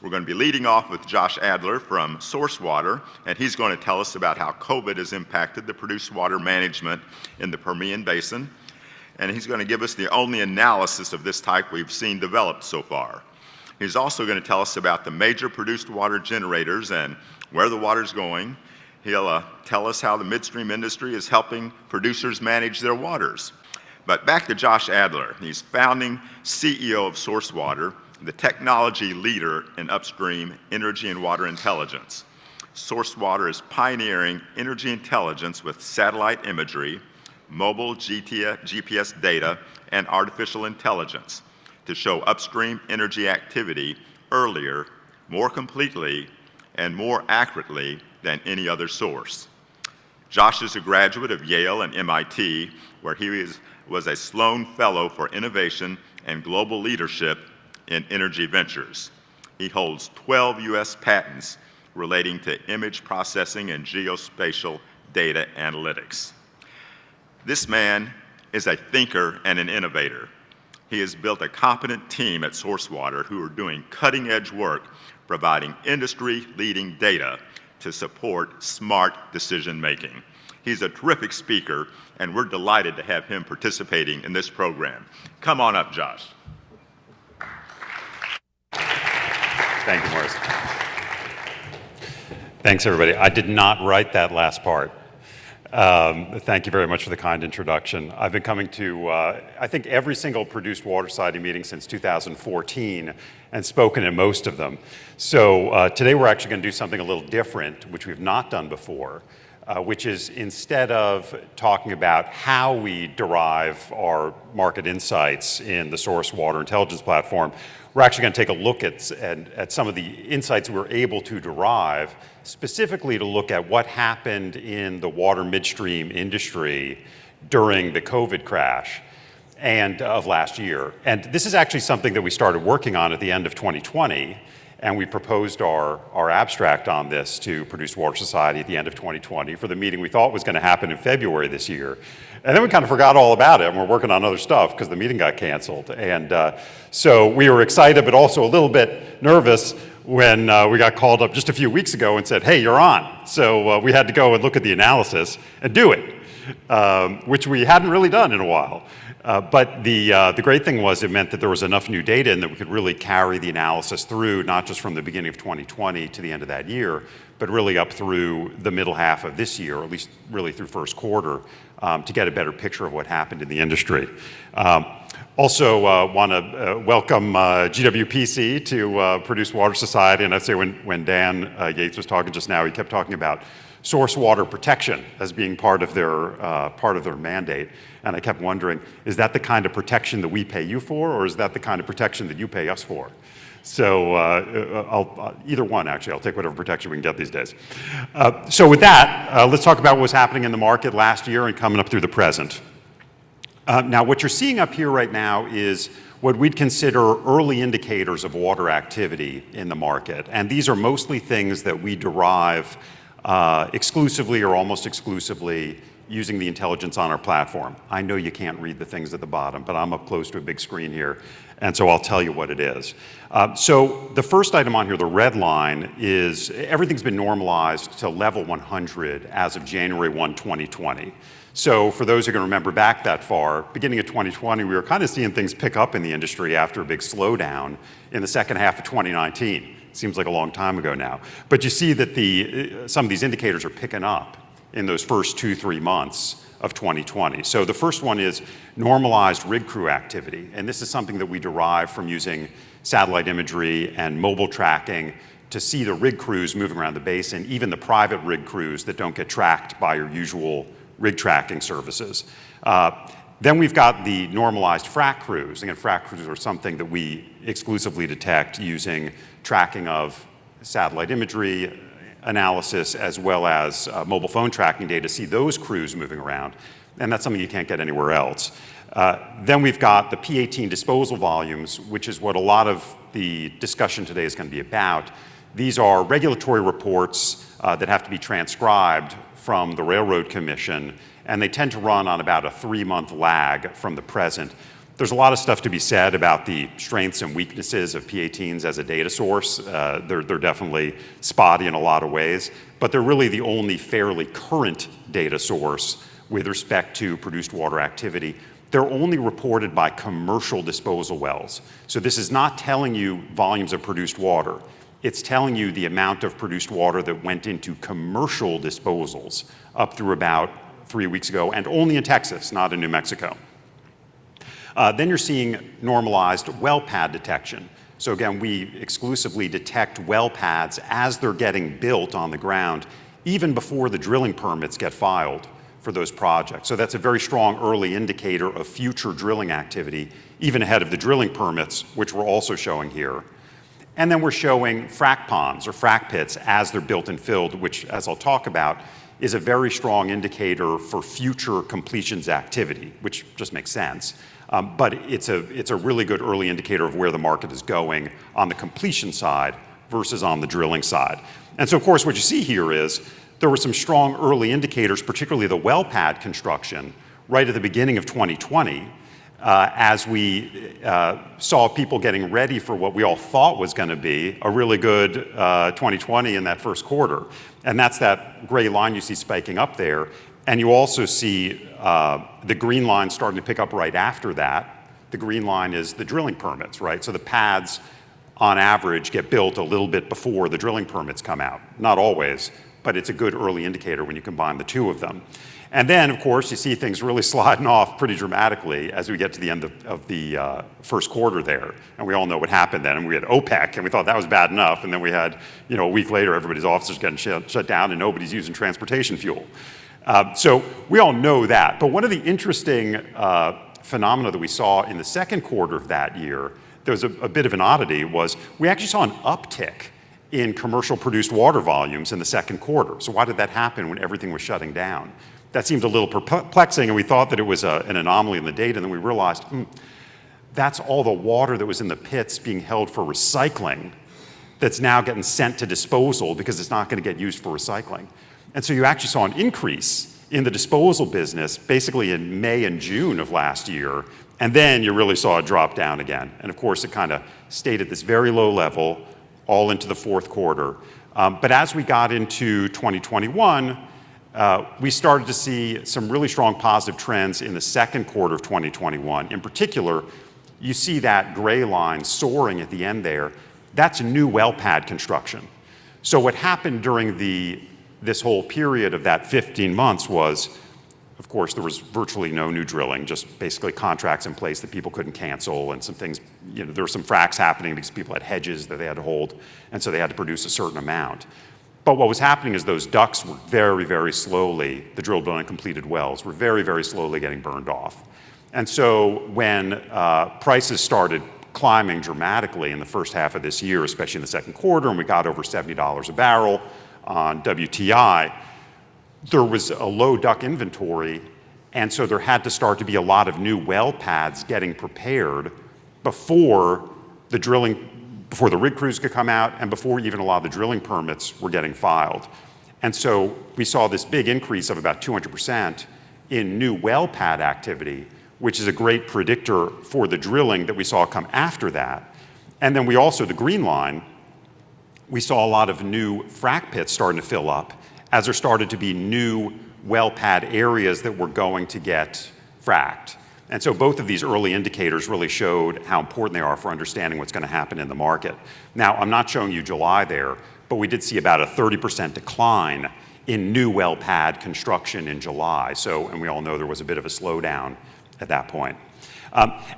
We're going to be leading off with Josh Adler from Sourcewater, and he's going to tell us about how COVID has impacted the produced water management in the Permian Basin. And he's going to give us the only analysis of this type we've seen developed so far. He's also going to tell us about the major produced water generators and where the water's going. He'll tell us how the midstream industry is helping producers manage their waters. But back to Josh Adler. He's founding CEO of Sourcewater, the technology leader in upstream energy and water intelligence. Sourcewater is pioneering energy intelligence with satellite imagery, mobile GPS data, and artificial intelligence to show upstream energy activity earlier, more completely, and more accurately than any other source. Josh is a graduate of Yale and MIT, where he was a Sloan Fellow for Innovation and Global Leadership in Energy Ventures. He holds 12 US patents relating to image processing and geospatial data analytics. This man is a thinker and an innovator. He has built a competent team at Sourcewater who are doing cutting-edge work, providing industry-leading data to support smart decision-making. He's a terrific speaker, and we're delighted to have him participating in this program. Come on up, Josh. Thank you, Morris. Thanks, everybody. I did not write that last part. Thank you very much for the kind introduction. I've been coming to, I think, every single Produced Water Society meeting since 2014 and spoken at most of them. So today we're actually going to do something a little different, which we've not done before, which is instead of talking about how we derive our market insights in the Sourcewater intelligence platform, we're actually going to take a look at some of the insights we were able to derive, specifically to look at what happened in the water midstream industry during the COVID crash and of last year. And this is actually something that we started working on at the end of 2020, and we proposed our abstract on this to Produced Water Society at the end of 2020 for the meeting we thought was going to happen in February this year. And then we kind of forgot all about it, and we're working on other stuff because the meeting got canceled. And so we were excited, but also a little bit nervous when we got called up just a few weeks ago and said, hey, you're on. So we had to go and look at the analysis and do it, which we hadn't really done in a while. But the great thing was it meant that there was enough new data and that we could really carry the analysis through, not just from the beginning of 2020 to the end of that year, but really up through the middle half of this year, or at least really through first quarter, to get a better picture of what happened in the industry. Also want to welcome GWPC to Produced Water Society, and I'd say when Dan Yates was talking just now, he kept talking about source water protection as being part of their mandate. And I kept wondering, is that the kind of protection that we pay you for, or is that the kind of protection that you pay us for? So either one, actually. I'll take whatever protection we can get these days. So with that, let's talk about what was happening in the market last year and coming up through the present. Now, what you're seeing up here right now is what we'd consider early indicators of water activity in the market. And these are mostly things that we derive exclusively or almost exclusively using the intelligence on our platform. I know you can't read the things at the bottom, but I'm up close to a big screen here, and so I'll tell you what it is. So the first item on here, the red line, is everything's been normalized to level 100 as of January 1, 2020. So for those who can remember back that far, beginning of 2020, we were kind of seeing things pick up in the industry after a big slowdown in the second half of 2019. Seems like a long time ago now. But you see that some of these indicators are picking up in those first 2-3 months of 2020. So the first one is normalized rig crew activity. And this is something that we derive from using satellite imagery and mobile tracking to see the rig crews moving around the basin, even the private rig crews that don't get tracked by your usual rig tracking services. Then we've got the normalized frac crews. Again, frac crews are something that we exclusively detect using tracking of satellite imagery, analysis, as well as mobile phone tracking data to see those crews moving around. And that's something you can't get anywhere else. Then we've got the P18 disposal volumes, which is what a lot of the discussion today is going to be about. These are regulatory reports that have to be transcribed from the Railroad Commission, and they tend to run on about a 3-month lag from the present. There's a lot of stuff to be said about the strengths and weaknesses of P18s as a data source. They're definitely spotty in a lot of ways, but they're really the only fairly current data source with respect to produced water activity. They're only reported by commercial disposal wells. So this is not telling you volumes of produced water. It's telling you the amount of produced water that went into commercial disposals up through about 3 weeks ago, and only in Texas, not in New Mexico. Then you're seeing normalized well pad detection. So again, we exclusively detect well pads as they're getting built on the ground, even before the drilling permits get filed for those projects. So that's a very strong early indicator of future drilling activity, even ahead of the drilling permits, which we're also showing here. And then we're showing frac ponds or frac pits as they're built and filled, which, as I'll talk about, is a very strong indicator for future completions activity, which just makes sense. But it's a really good early indicator of where the market is going on the completion side versus on the drilling side. And so, of course, what you see here is there were some strong early indicators, particularly the well pad construction, right at the beginning of 2020, as we saw people getting ready for what we all thought was going to be a really good 2020 in that first quarter. And that's that gray line you see spiking up there. And you also see the green line starting to pick up right after that. The green line is the drilling permits, right? So the pads, on average, get built a little bit before the drilling permits come out. Not always, but it's a good early indicator when you combine the two of them. And then, of course, you see things really sliding off pretty dramatically as we get to the end of the first quarter there. And we all know what happened then. And we had OPEC, and we thought that was bad enough. And then we had, a week later, everybody's offices getting shut down, and nobody's using transportation fuel. So we all know that. But one of the interesting phenomena that we saw in the second quarter of that year, there was a bit of an oddity, was we actually saw an uptick in commercial produced water volumes in the second quarter. So why did that happen when everything was shutting down? That seemed a little perplexing, and we thought that it was an anomaly in the data, and then we realized, that's all the water that was in the pits being held for recycling that's now getting sent to disposal because it's not going to get used for recycling. And so you actually saw an increase in the disposal business basically in May and June of last year, and then you really saw it drop down again. And of course, it kind of stayed at this very low level all into the fourth quarter. But as we got into 2021, we started to see some really strong positive trends in the second quarter of 2021. In particular, you see that gray line soaring at the end there. That's new well pad construction. So what happened during this whole period of that 15 months was, of course, there was virtually no new drilling, just basically contracts in place that people couldn't cancel, and some things, there were some fracs happening because people had hedges that they had to hold, and so they had to produce a certain amount. But what was happening is those DUCs were very, very slowly, the drilled but uncompleted wells were very, very slowly getting burned off. And so when prices started climbing dramatically in the first half of this year, especially in the second quarter, and we got over $70 a barrel on WTI, there was a low DUC inventory, and so there had to start to be a lot of new well pads getting prepared before the rig crews could come out and before even a lot of the drilling permits were getting filed. And so we saw this big increase of about 200% in new well pad activity, which is a great predictor for the drilling that we saw come after that. And then we also, the green line, we saw a lot of new frac pits starting to fill up as there started to be new well pad areas that were going to get fracked. And so both of these early indicators really showed how important they are for understanding what's going to happen in the market. Now, I'm not showing you July there, but we did see about a 30% decline in new well pad construction in July. So, and we all know there was a bit of a slowdown at that point.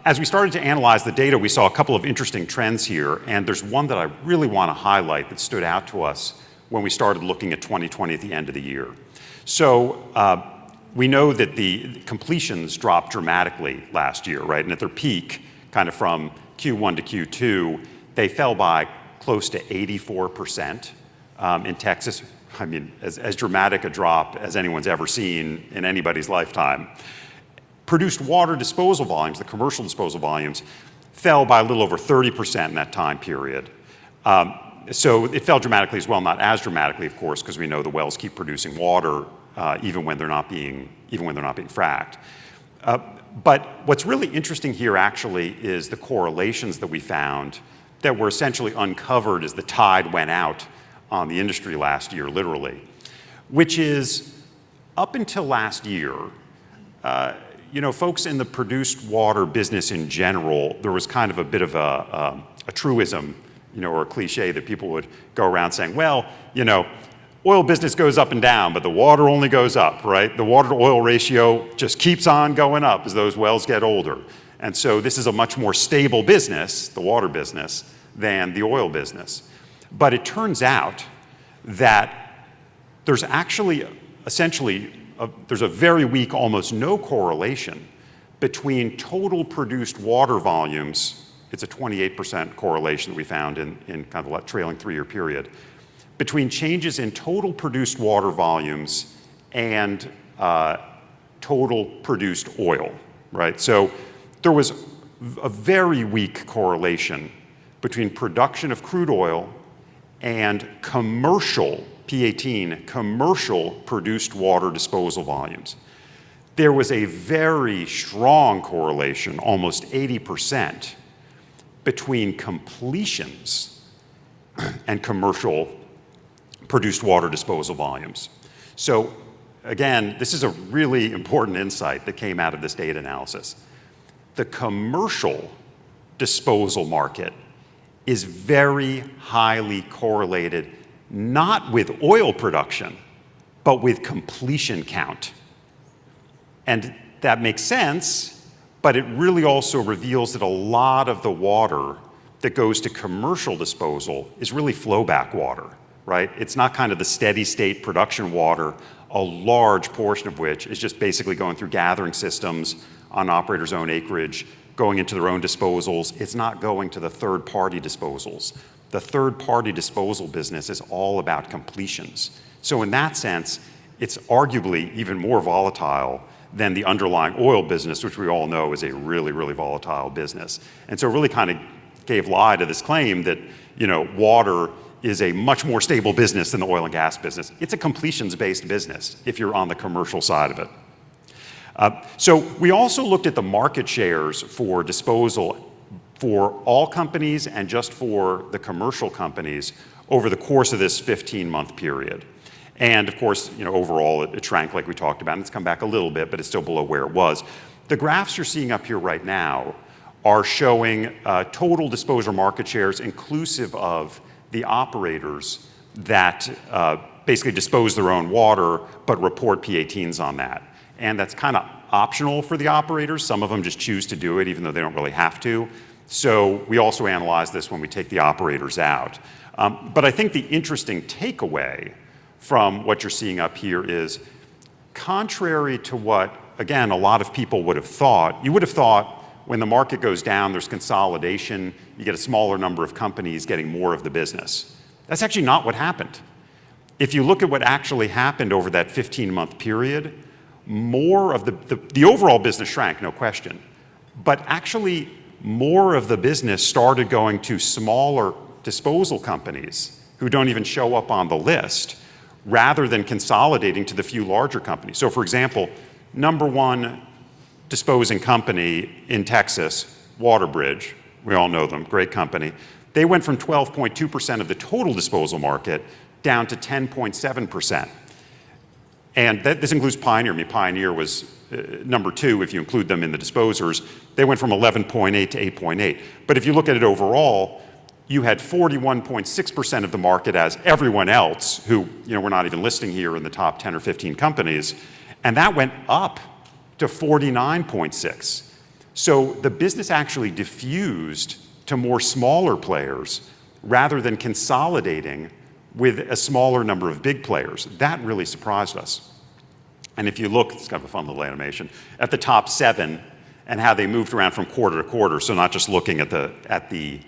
As we started to analyze the data, we saw a couple of interesting trends here, and there's one that I really want to highlight that stood out to us when we started looking at 2020 at the end of the year. So we know that the completions dropped dramatically last year, right? And at their peak, kind of from Q1 to Q2, they fell by close to 84% in Texas. I mean, as dramatic a drop as anyone's ever seen in anybody's lifetime. Produced water disposal volumes, the commercial disposal volumes, fell by a little over 30% in that time period. So it fell dramatically as well, not as dramatically, of course, because we know the wells keep producing water even when they're not being fracked. But what's really interesting here actually is the correlations that we found that were essentially uncovered as the tide went out on the industry last year, literally, which is up until last year, folks in the produced water business in general, there was kind of a bit of a truism, or a cliche that people would go around saying, well, oil business goes up and down, but the water only goes up, right? The water to oil ratio just keeps on going up as those wells get older. And so this is a much more stable business, the water business, than the oil business. But it turns out that there's actually there's a very weak, almost no correlation between total produced water volumes. It's a 28% correlation that we found in kind of a trailing 3-year period between changes in total produced water volumes and total produced oil, right? So there was a very weak correlation between production of crude oil and commercial, P18, commercial produced water disposal volumes. There was a very strong correlation, almost 80%, between completions and commercial produced water disposal volumes. So again, this is a really important insight that came out of this data analysis. The commercial disposal market is very highly correlated, not with oil production, but with completion count. And that makes sense, but it really also reveals that a lot of the water that goes to commercial disposal is really flowback water, right? It's not kind of the steady state production water, a large portion of which is just basically going through gathering systems on operators' own acreage, going into their own disposals. It's not going to the third-party disposals. The third-party disposal business is all about completions. So in that sense, it's arguably even more volatile than the underlying oil business, which we all know is a really, really volatile business. And so it really kind of gave lie to this claim that, water is a much more stable business than the oil and gas business. It's a completions-based business if you're on the commercial side of it. So we also looked at the market shares for disposal for all companies and just for the commercial companies over the course of this 15-month period. And of course, overall it shrank like we talked about, and it's come back a little bit, but it's still below where it was. The graphs you're seeing up here right now are showing total disposal market shares inclusive of the operators that basically dispose their own water but report P18s on that. And that's kind of optional for the operators. Some of them just choose to do it even though they don't really have to. So we also analyze this when we take the operators out. But I think the interesting takeaway from what you're seeing up here is, contrary to what, again, a lot of people would have thought, you would have thought when the market goes down, there's consolidation, you get a smaller number of companies getting more of the business. That's actually not what happened. If you look at what actually happened over that 15-month period, more of the overall business shrank, no question, but actually more of the business started going to smaller disposal companies who don't even show up on the list, rather than consolidating to the few larger companies. So for example, number one disposing company in Texas, Waterbridge, we all know them, great company, they went from 12.2% of the total disposal market down to 10.7%. And this includes Pioneer. I mean, Pioneer was number two if you include them in the disposers. They went from 11.8 to 8.8. But if you look at it overall, you had 41.6% of the market as everyone else, who we're not even listing here in the top 10 or 15 companies, and that went up to 49.6. So the business actually diffused to more smaller players rather than consolidating with a smaller number of big players. That really surprised us. And if you look, it's kind of a fun little animation, at the top 7 and how they moved around from quarter to quarter, so not just looking at the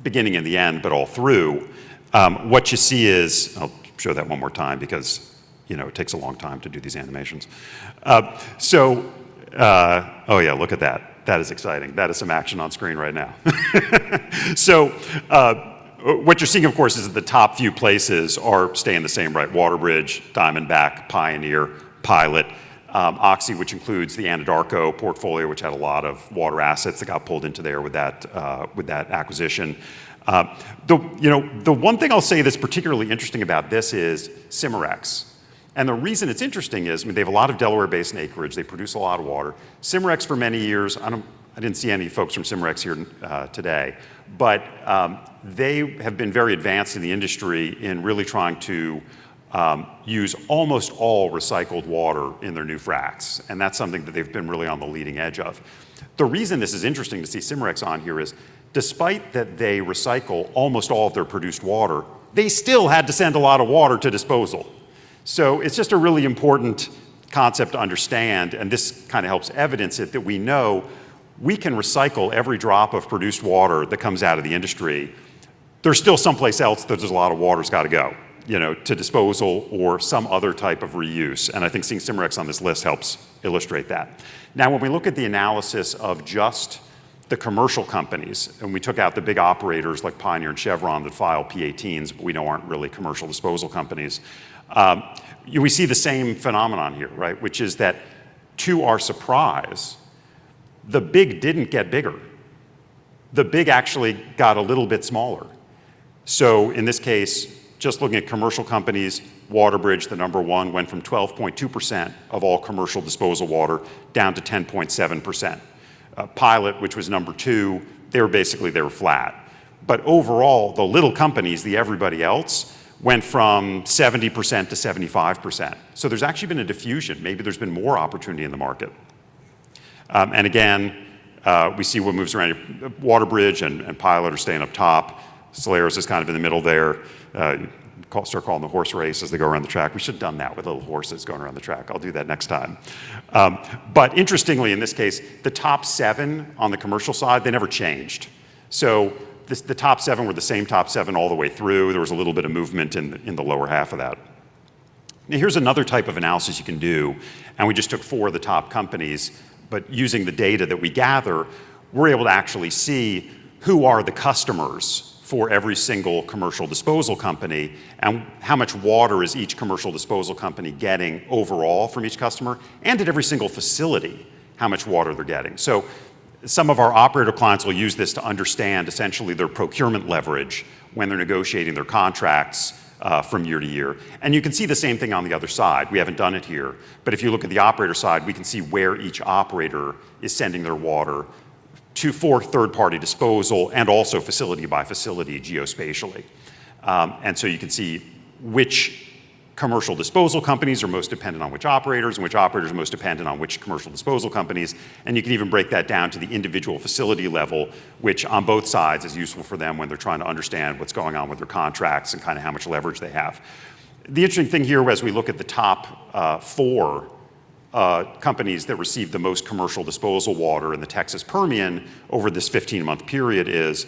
beginning and the end, but all through, what you see is, I'll show that one more time because it takes a long time to do these animations. Oh yeah, look at that. That is exciting. That is some action on screen right now. So what you're seeing, of course, is that the top few places are staying the same, right? Waterbridge, Diamondback, Pioneer, Pilot. Oxy, which includes the Anadarko portfolio, which had a lot of water assets that got pulled into there with that acquisition. The one thing I'll say that's particularly interesting about this is Cimarex. And the reason it's interesting is, they have a lot of Delaware Basin acreage. They produce a lot of water. Cimarex for many years, I didn't see any folks from Cimarex here today, but they have been very advanced in the industry in really trying to use almost all recycled water in their new fracs. And that's something that they've been really on the leading edge of. The reason this is interesting to see Cimarex on here is, despite that they recycle almost all of their produced water, they still had to send a lot of water to disposal. So it's just a really important concept to understand, and this kind of helps evidence it, that we know we can recycle every drop of produced water that comes out of the industry. There's still someplace else that there's a lot of water's got to go, to disposal or some other type of reuse. And I think seeing Cimarex on this list helps illustrate that. Now, when we look at the analysis of just the commercial companies, and we took out the big operators like Pioneer and Chevron that file P18s, but we know aren't really commercial disposal companies, we see the same phenomenon here, right? Which is that, to our surprise, the big didn't get bigger. The big actually got a little bit smaller. So in this case, just looking at commercial companies, WaterBridge, the number one, went from 12.2% of all commercial disposal water down to 10.7%. Pilot, which was number two, they were flat. But overall, the little companies, the everybody else, went from 70% to 75%. So there's actually been a diffusion. Maybe there's been more opportunity in the market. And again, we see what moves around. WaterBridge and Pilot are staying up top. Solaris is kind of in the middle there. Start calling the horse race as they go around the track. We should have done that with little horses going around the track. I'll do that next time. But interestingly, in this case, the top 7 on the commercial side, they never changed. So the top 7 were the same top 7 all the way through. There was a little bit of movement in the lower half of that. Now, here's another type of analysis you can do. And we just took 4 of the top companies. But using the data that we gather, we're able to actually see who are the customers for every single commercial disposal company, and how much water is each commercial disposal company getting overall from each customer, and at every single facility, how much water they're getting. So some of our operator clients will use this to understand essentially their procurement leverage when they're negotiating their contracts from year to year. And you can see the same thing on the other side. We haven't done it here, but if you look at the operator side, we can see where each operator is sending their water for third-party disposal, and also facility by facility geospatially. And so you can see which commercial disposal companies are most dependent on which operators, and which operators are most dependent on which commercial disposal companies. And you can even break that down to the individual facility level, which on both sides is useful for them when they're trying to understand what's going on with their contracts and kind of how much leverage they have. The interesting thing here, as we look at the top 4 companies that receive the most commercial disposal water in the Texas Permian over this 15-month period, is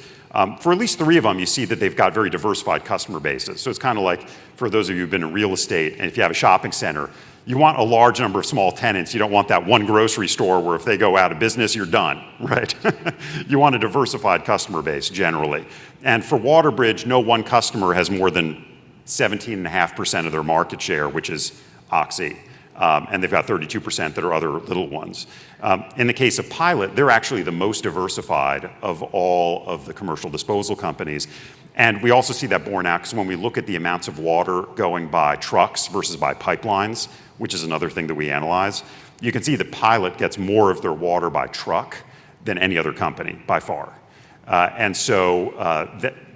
for at least 3 of them, you see that they've got very diversified customer bases. So it's kind of like, for those of you who've been in real estate, and if you have a shopping center, you want a large number of small tenants. You don't want that one grocery store where if they go out of business, you're done, right? You want a diversified customer base generally. And for WaterBridge, no one customer has more than 17.5% of their market share, which is Oxy. And they've got 32% that are other little ones. In the case of Pilot, they're actually the most diversified of all of the commercial disposal companies. And we also see that borne out because when we look at the amounts of water going by trucks versus by pipelines, which is another thing that we analyze, you can see that Pilot gets more of their water by truck than any other company by far. And so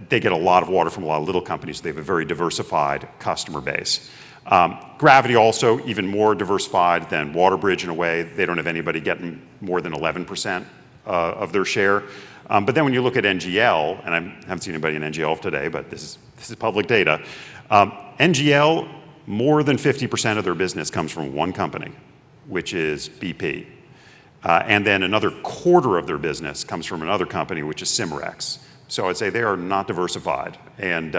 they get a lot of water from a lot of little companies. So they have a very diversified customer base. Gravity also even more diversified than WaterBridge in a way. They don't have anybody getting more than 11% of their share. But then when you look at NGL, and I haven't seen anybody in NGL today, but this is public data, NGL, more than 50% of their business comes from one company, which is BP. And then another quarter of their business comes from another company, which is Cimarex. So I'd say they are not diversified. And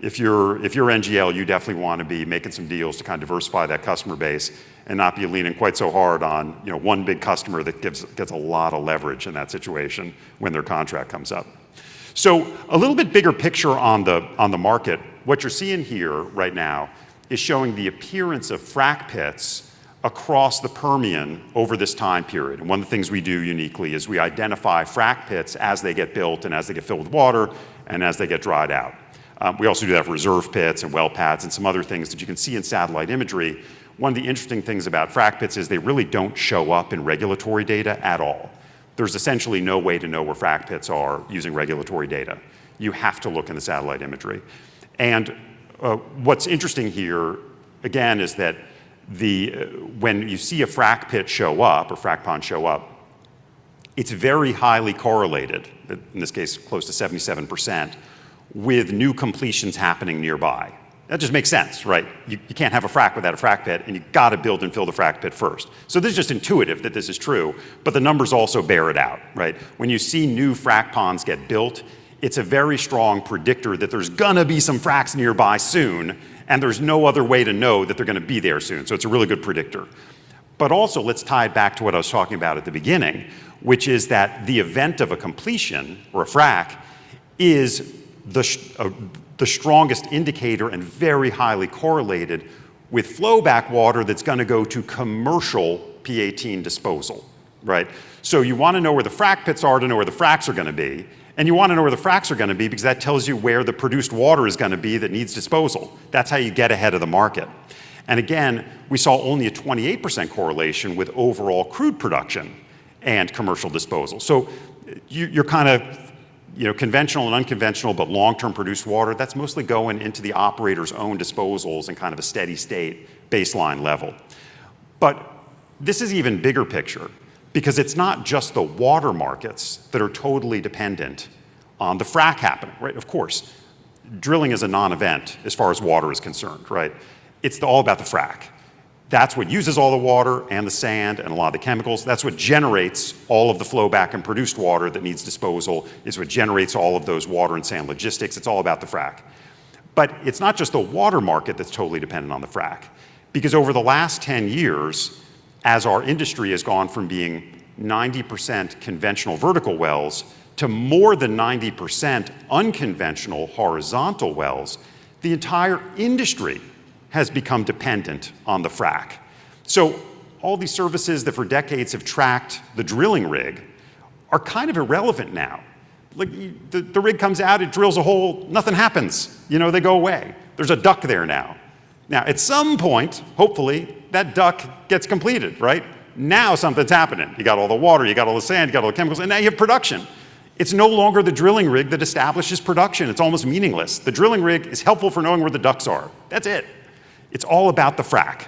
if you're NGL, you definitely want to be making some deals to kind of diversify that customer base and not be leaning quite so hard on one big customer that gets a lot of leverage in that situation when their contract comes up. So a little bit bigger picture on the market. What you're seeing here right now is showing the appearance of frac pits across the Permian over this time period. And one of the things we do uniquely is we identify frac pits as they get built and as they get filled with water and as they get dried out. We also do that for reserve pits and well pads and some other things that you can see in satellite imagery. One of the interesting things about frac pits is they really don't show up in regulatory data at all. There's essentially no way to know where frac pits are using regulatory data. You have to look in the satellite imagery. And what's interesting here, again, is that when you see a frac pit show up, or frac pond show up, it's very highly correlated, in this case close to 77%, with new completions happening nearby. That just makes sense, right? You can't have a frac without a frac pit, and you've got to build and fill the frac pit first. So this is just intuitive that this is true, but the numbers also bear it out, right? When you see new frac ponds get built, it's a very strong predictor that there's gonna be some fracs nearby soon, and there's no other way to know that they're gonna be there soon. So it's a really good predictor. But also, let's tie it back to what I was talking about at the beginning, which is that the event of a completion, or a frac, is the strongest indicator and very highly correlated with flowback water that's gonna go to commercial P18 disposal, right? So you wanna know where the frac pits are to know where the fracs are gonna be, and you wanna know where the fracs are gonna be because that tells you where the produced water is gonna be that needs disposal. That's how you get ahead of the market. And again, we saw only a 28% correlation with overall crude production and commercial disposal. So you're kind of, conventional and unconventional, but long-term produced water, that's mostly going into the operator's own disposals and kind of a steady state baseline level. But this is even bigger picture because it's not just the water markets that are totally dependent on the frac happening, right? Of course, drilling is a non-event as far as water is concerned, right? It's all about the frac. That's what uses all the water and the sand and a lot of the chemicals. That's what generates all of the flowback and produced water that needs disposal. It's what generates all of those water and sand logistics. It's all about the frac. But it's not just the water market that's totally dependent on the frac. Because over the last 10 years, as our industry has gone from being 90% conventional vertical wells to more than 90% unconventional horizontal wells, the entire industry has become dependent on the frac. So all these services that for decades have tracked the drilling rig are kind of irrelevant now. Like the rig comes out, it drills a hole, nothing happens. They go away. There's a DUC there now. Now, at some point, hopefully, that DUC gets completed, right? Now something's happening. You got all the water, you got all the sand, you got all the chemicals, and now you have production. It's no longer the drilling rig that establishes production. It's almost meaningless. The drilling rig is helpful for knowing where the DUCs are. That's it. It's all about the frac.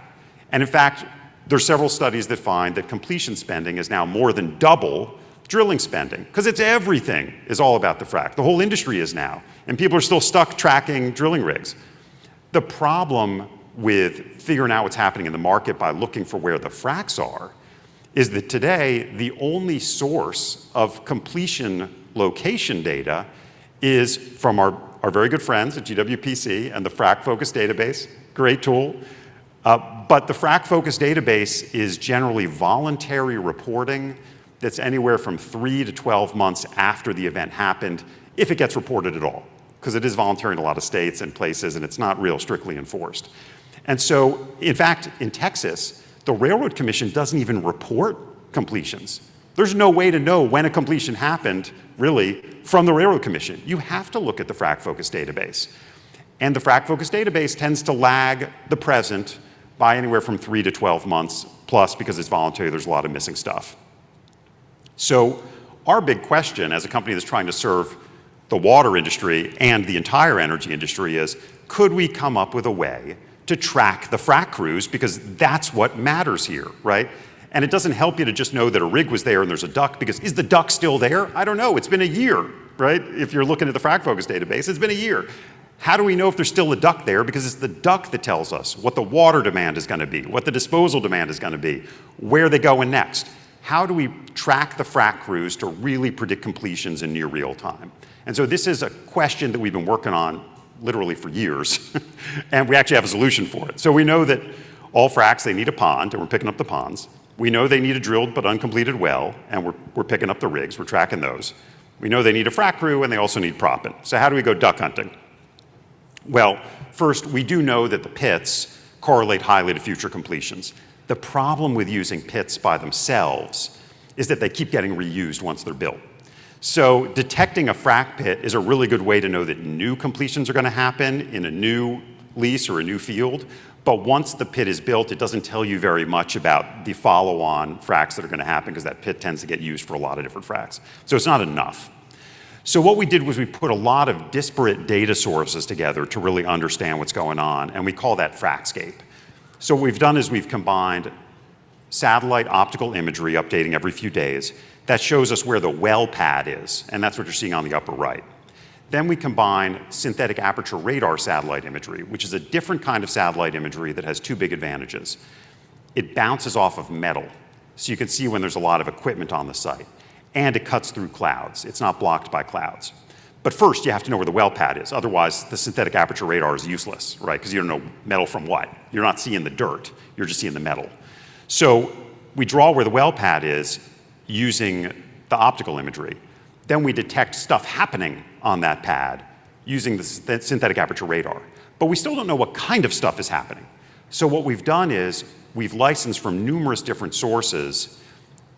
And in fact, there's several studies that find that completion spending is now more than double drilling spending, because it's everything is all about the frac. The whole industry is now, and people are still stuck tracking drilling rigs. The problem with figuring out what's happening in the market by looking for where the fracs are is that today, the only source of completion location data is from our very good friends at GWPC and the Frac Focus database. Great tool. But the Frac Focus database is generally voluntary reporting that's anywhere from 3 to 12 months after the event happened, if it gets reported at all, because it is voluntary in a lot of states and places, and it's not real strictly enforced. And so, in fact, in Texas, the Railroad Commission doesn't even report completions. There's no way to know when a completion happened, really, from the Railroad Commission. You have to look at the Frac Focus database. And the Frac Focus database tends to lag the present by anywhere from 3 to 12 months, plus because it's voluntary, there's a lot of missing stuff. So our big question as a company that's trying to serve the water industry and the entire energy industry is, could we come up with a way to track the frac crews? Because that's what matters here, right? And it doesn't help you to just know that a rig was there and there's a DUC, because is the DUC still there? I don't know, it's been a year, right? If you're looking at the Frac Focus database, it's been a year. How do we know if there's still a DUC there? Because it's the DUC that tells us what the water demand is gonna be, what the disposal demand is gonna be, where they going next. How do we track the frac crews to really predict completions in near real time? And so this is a question that we've been working on literally for years, and we actually have a solution for it. So we know that all fracs, they need a pond, and we're picking up the ponds. We know they need a drilled but uncompleted well, and we're picking up the rigs, we're tracking those. We know they need a frac crew, and they also need proppant. So how do we go DUC hunting? Well, first, we do know that the pits correlate highly to future completions. The problem with using pits by themselves is that they keep getting reused once they're built. So detecting a frac pit is a really good way to know that new completions are going to happen in a new lease or a new field. But once the pit is built, it doesn't tell you very much about the follow-on fracs that are going to happen because that pit tends to get used for a lot of different fracs. So it's not enough. So what we did was we put a lot of disparate data sources together to really understand what's going on, and we call that fracscape. So what we've done is we've combined satellite optical imagery updating every few days that shows us where the well pad is, and that's what you're seeing on the upper right. Then we combine synthetic aperture radar satellite imagery, which is a different kind of satellite imagery that has two big advantages. It bounces off of metal, so you can see when there's a lot of equipment on the site, and it cuts through clouds. It's not blocked by clouds. But first, you have to know where the well pad is. Otherwise, the synthetic aperture radar is useless, right? Because you don't know metal from what. You're not seeing the dirt. You're just seeing the metal. So we draw where the well pad is using the optical imagery. Then we detect stuff happening on that pad using the synthetic aperture radar. But we still don't know what kind of stuff is happening. So what we've done is we've licensed from numerous different sources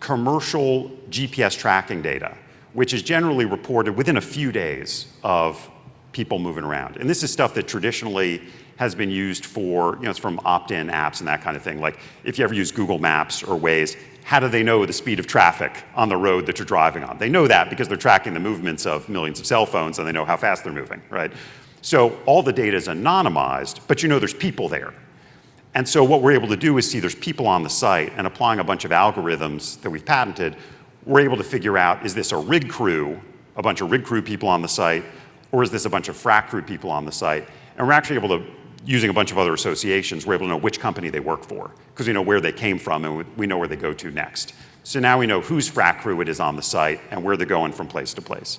commercial GPS tracking data, which is generally reported within a few days of people moving around. And this is stuff that traditionally has been used for, it's from opt-in apps and that kind of thing. Like if you ever use Google Maps or Waze, how do they know the speed of traffic on the road that you're driving on? They know that because they're tracking the movements of millions of cell phones and they know how fast they're moving, right? So all the data is anonymized, but there's people there. And so what we're able to do is see there's people on the site, and applying a bunch of algorithms that we've patented, we're able to figure out, is this a rig crew, a bunch of rig crew people on the site, or is this a bunch of frac crew people on the site? And we're actually able to, using a bunch of other associations, we're able to know which company they work for, because we know where they came from and we know where they go to next. So now we know whose frac crew it is on the site and where they're going from place to place.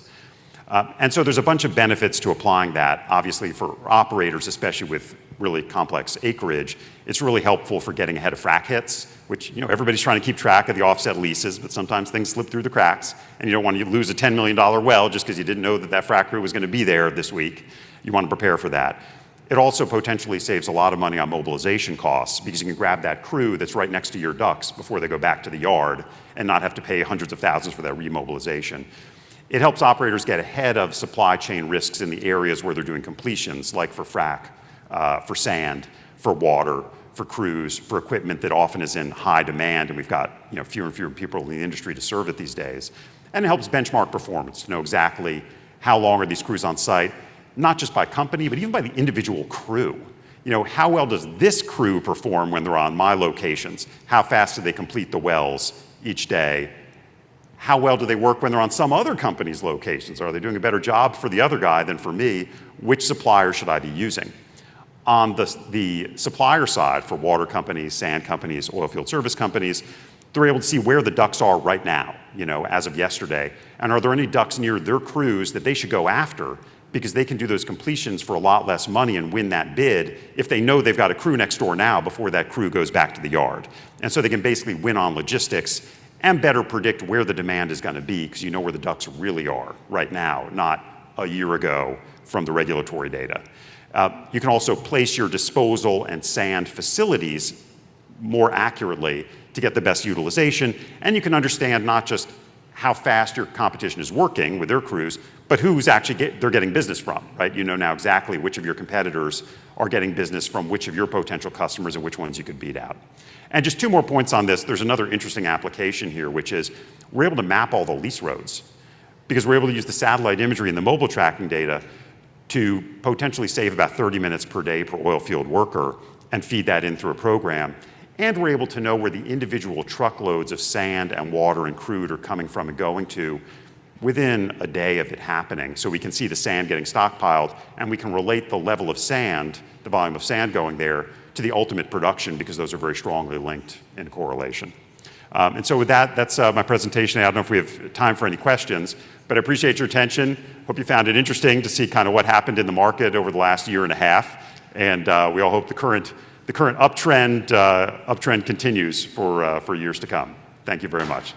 And so there's a bunch of benefits to applying that. Obviously for operators, especially with really complex acreage, it's really helpful for getting ahead of frac hits, which everybody's trying to keep track of the offset leases, but sometimes things slip through the cracks, and you don't want to lose a $10 million well just because you didn't know that frac crew was going to be there this week. You want to prepare for that. It also potentially saves a lot of money on mobilization costs because you can grab that crew that's right next to your ducks before they go back to the yard and not have to pay hundreds of thousands for that remobilization. It helps operators get ahead of supply chain risks in the areas where they're doing completions, like for frac, for sand, for water, for crews, for equipment that often is in high demand, and we've got fewer and fewer people in the industry to serve it these days. And it helps benchmark performance to know exactly how long are these crews on site, not just by company, but even by the individual crew. How well does this crew perform when they're on my locations? How fast do they complete the wells each day? How well do they work when they're on some other company's locations? Are they doing a better job for the other guy than for me? Which supplier should I be using? On the supplier side, for water companies, sand companies, oil field service companies, they're able to see where the ducks are right now, as of yesterday. And are there any ducks near their crews that they should go after, because they can do those completions for a lot less money and win that bid if they know they've got a crew next door now before that crew goes back to the yard. And so they can basically win on logistics and better predict where the demand is going to be, because you know where the ducks really are right now, not a year ago from the regulatory data. You can also place your disposal and sand facilities more accurately to get the best utilization, and you can understand not just how fast your competition is working with their crews, but who's actually they're getting business from, right? You know now exactly which of your competitors are getting business from which of your potential customers and which ones you could beat out. And just two more points on this. There's another interesting application here, which is we're able to map all the lease roads because we're able to use the satellite imagery and the mobile tracking data to potentially save about 30 minutes per day per oil field worker and feed that in through a program. And we're able to know where the individual truckloads of sand and water and crude are coming from and going to within a day of it happening. So we can see the sand getting stockpiled, and we can relate the level of sand, the volume of sand going there, to the ultimate production, because those are very strongly linked in correlation. And so with that, that's my presentation. I don't know if we have time for any questions, but I appreciate your attention. Hope you found it interesting to see kind of what happened in the market over the last year and a half. And we all hope the current uptrend continues for years to come. Thank you very much.